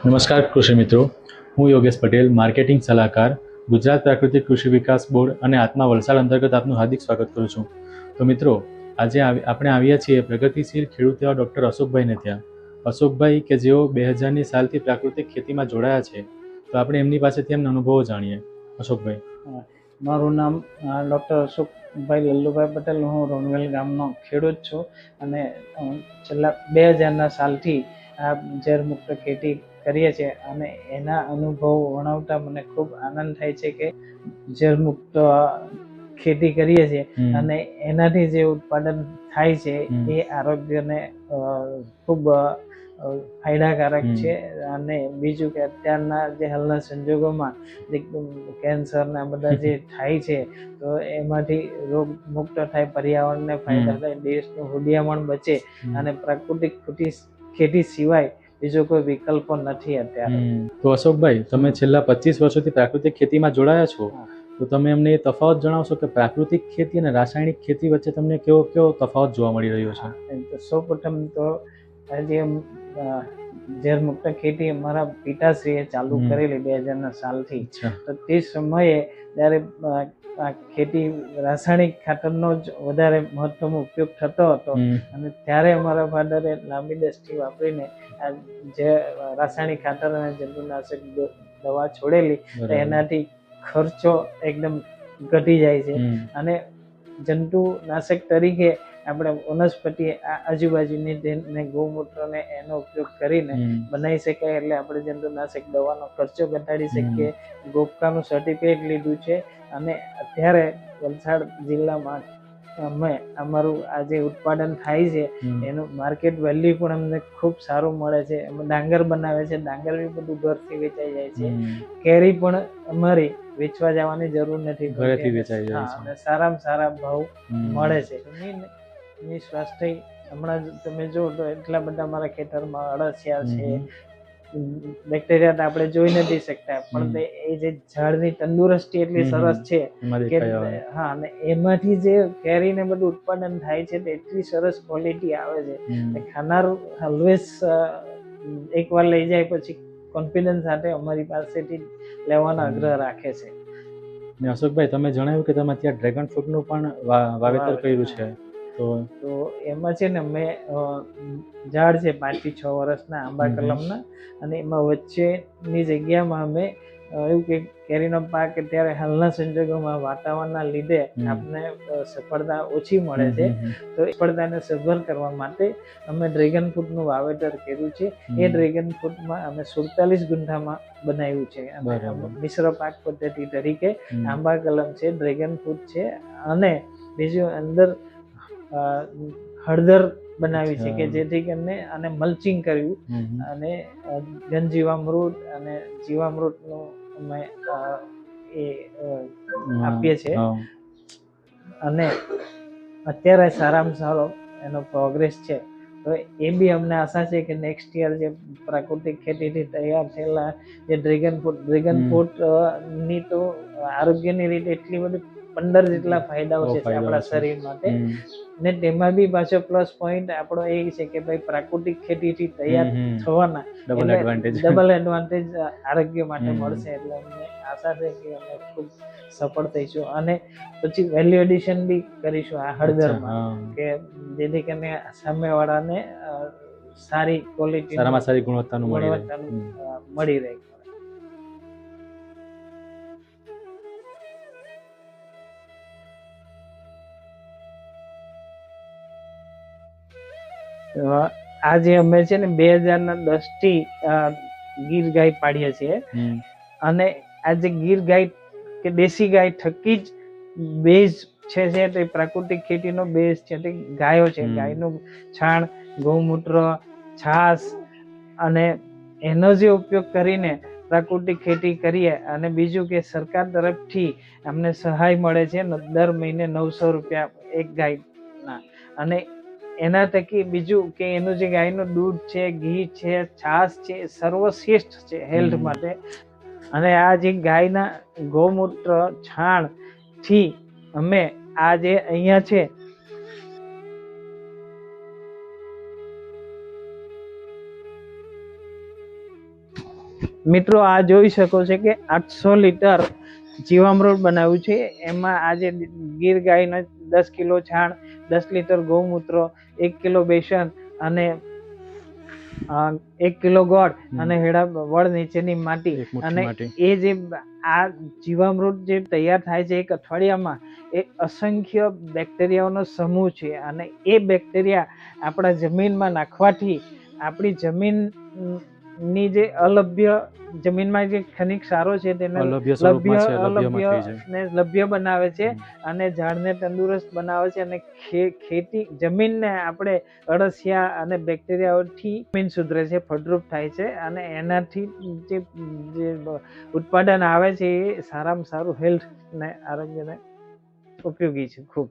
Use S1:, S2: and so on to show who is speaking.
S1: નમસ્કાર કૃષિ મિત્રો, હું યોગેશ પટેલ, માર્કેટિંગ સલાહકાર, ગુજરાત પ્રાકૃતિક કૃષિ વિકાસ બોર્ડ અને આત્મા વલસાડ અંતર્ગત આપનું હાર્દિક સ્વાગત કરું છું. તો મિત્રો, આજે આપણે આવ્યા છીએ પ્રગતિશીલ ખેડૂત એવા ડૉક્ટર અશોકભાઈને ત્યાં. અશોકભાઈ કે જેઓ 2000ની સાલથી પ્રાકૃતિક ખેતીમાં જોડાયા છે, તો આપણે એમની પાસેથી એમના અનુભવો જાણીએ. અશોકભાઈ,
S2: મારું નામ ડૉક્ટર અશોકભાઈ લલ્લુભાઈ પટેલ. હું રોનવેલ ગામનો ખેડૂત છું અને છેલ્લા 2000ના સાલથી આ ઝેરમુક્ત ખેતી કરીએ છીએ અને એના અનુભવ વર્ણવતા મને ખૂબ આનંદ થાય છે કે ઝેરમુક્ત ખેતી કરીએ છીએ અને એનાથી જે ઉત્પાદન થાય છે એ આરોગ્યને ખૂબ ફાયદાકારક છે. અને બીજું કે અત્યારના જે હાલના સંજોગોમાં જે કેન્સરના બધા જે થાય છે તો એમાંથી રોગ મુક્ત થાય, પર્યાવરણને ફાયદા થાય, દેશનું હુડિયામણ બચે અને પ્રાકૃતિક ખેતી સિવાય બીજો કોઈ વિકલ્પો નથી અત્યારે.
S1: તો અશોકભાઈ, તમે છેલ્લા 25 વર્ષોથી પ્રાકૃતિક ખેતીમાં જોડાયા છો, તો તમે અમને એ તફાવત જણાવશો કે પ્રાકૃતિક ખેતી અને રાસાયણિક ખેતી વચ્ચે તમને કેવો તફાવત જોવા મળી રહ્યો છે?
S2: સૌપ્રથમ તો આજે ઝેરમુક્ત ખેતી અમારા પિતાશ્રીએ ચાલુ કરેલી 2000ના સાલથી. તો તે સમયે જ્યારે ખેતી રાસાયણિક ખાતરનો જ વધારે મહત્વનો ઉપયોગ થતો હતો અને ત્યારે અમારા ફાધરે લાંબી દસ્તી વાપરીને જે રાસાયણિક ખાતર અને જંતુનાશક દવા છોડેલી, તો એનાથી ખર્ચો એકદમ ઘટી જાય છે અને જંતુનાશક તરીકે આપણે વનસ્પતિ આજુબાજુની ગૌમૂત્રને એનો ઉપયોગ કરીને બનાવી શકાય. એટલે આપણે જંતુનાશક દવાનો ખર્ચો ઘટાડી શકીએ. ગોપકાનું સર્ટિફિકેટ લીધું છે અને અત્યારે વલસાડ જિલ્લામાં અમે અમારું આ જે ઉત્પાદન થાય છે એનું માર્કેટ વેલ્યુ પણ અમને ખૂબ સારું મળે છે. અમે ડાંગર બનાવે છે, ડાંગર બી બધું ઘરથી વેચાઈ જાય છે. કેરી પણ અમારી વેચવા જવાની જરૂર નથી,
S1: ઘરેથી વેચાઈ જાય છે
S2: અને સારામાં સારા ભાવ મળે છે. જમીનની સ્વાસ્થ્ય હમણાં તમે જો તો એટલા બધા મારા ખેતરમાં અળસિયા છે, બેક્ટેરિયા આપણે જોઈ નથી શકતા, પણ એ જે ઝાડની તંદુરસ્તી એટલી સરસ છે કે અને એમાંથી જે કેરીને બધું ઉત્પાદન થાય છે તે એટલી સરસ ક્વોલિટી આવે છે. ખાનાર ઓલવેઝ એકવાર લઈ જાય પછી કોન્ફિડન્સ સાથે અમારી પાસેથી લેવાનો આગ્રહ રાખે છે.
S1: અશોકભાઈ, તમે જણાવ્યું કે તમે ત્યાં ડ્રેગન ફ્રૂટનું પણ વાવેતર કર્યું છે,
S2: તો એમાં છે ને મેં ઝાડ છે 5 થી 6 વર્ષના આંબા કલમના, અને એમાં વચ્ચેની જગ્યામાં અમે એવું કે કેરીનો પાક અત્યારે હાલના સંજોગોમાં વાતાવરણના લીધે આપણે સફળતા ઓછી મળે છે, તો સફળતાને સભર કરવા માટે અમે ડ્રેગન ફ્રૂટનું વાવેતર કર્યું છે. એ ડ્રેગન ફ્રૂટમાં અમે 47 ગુંઠામાં બનાવ્યું છે. મિશ્ર પાક પદ્ધતિ તરીકે આંબા કલમ છે, ડ્રેગન ફ્રૂટ છે અને બીજું અંદર હળદર બનાવી છે કે જેથી કરીને અને મલ્ચિંગ કર્યું અને ઘનજીવામૃત અને જીવામૃતનું અમે એ આપીએ છીએ. અને અત્યારે સારામાં સારો એનો પ્રોગ્રેસ છે. તો એ બી અમને આશા છે કે નેક્સ્ટ યર જે પ્રાકૃતિક ખેતીથી તૈયાર થયેલા જે ડ્રેગન ફ્રૂટ ની તો આરોગ્યની રીતે એટલી બધી 15 જેટલા ફાયદાઓ છે આપણા શરીર માટે. ને તેમાં બી પાછો પ્લસ પોઈન્ટ આપણો એ છે કે ભાઈ પ્રાકૃતિક ખેતીથી તૈયાર થવાના ડબલ એડવાન્ટેજ આરોગ્ય માટે મળશે. એટલે અમને આશા છે કે અમે ખૂબ સફળ થઈશું અને પછી વેલ્યુ એડિશન બી કરીશું આ હળદરમાં, કે જેથી કરીને સામેવાળાને સારી ક્વોલિટી,
S1: સારામાં સારી ગુણવત્તાનું
S2: મળી રહે. આજે અમે છે ને 2010 થી ગીર ગાય પાડીએ છીએ અને આ જે ગીર ગાય કે દેશી ગાય થકી જ બેઝ છે તે પ્રાકૃતિક ખેતીનો બેઝ છે તે ગાયો છે. ગાયનું છાણ, ગૌમૂત્ર, છાસ અને એનો જે ઉપયોગ કરીને પ્રાકૃતિક ખેતી કરીએ. અને બીજું કે સરકાર તરફથી અમને સહાય મળે છે દર મહિને 900 રૂપિયા એક ગાયના. અને એના થકી બીજું કે એનું જે ગાયનું દૂધ છે, ઘી છે, છાશ છે, સર્વશ્રેષ્ઠ છે હેલ્થ માટે. અને આ જે ગાયના ગૌમૂત્ર છાણ થી અમે આ જે અહીંયા છે મિત્રો આ જોઈ શકો છો કે 800 લીટર જીવામૃત બનાવ્યું છે. એમાં આજે ગીર ગાયનો 10 કિલો છાણ, 10 લીટર ગૌમૂત્ર, 1 કિલો બેસન અને 1 કિલો ગોળ અને હેડા વળ નીચેની માટી. અને એ જે આ જીવામૃત જે તૈયાર થાય છે એક અઠવાડિયામાં, એ અસંખ્ય બેક્ટેરિયાઓનો સમૂહ છે. અને એ બેક્ટેરિયા આપણા જમીનમાં નાખવાથી આપણી જમીનની જે અલભ્ય જમીનમાં જે ખનિજ ક્ષારો છે તેને લભ્ય બનાવે છે અને ઝાડને તંદુરસ્ત બનાવે છે. અને ખેતી જમીનને આપણે અળસિયા અને બેક્ટેરિયાઓથી જમીન સુધરે છે, ફળદ્રુપ થાય છે અને એનાથી જે ઉત્પાદન આવે છે એ સારામાં સારું હેલ્થ ને આરોગ્યને ઉપયોગી છે ખૂબ.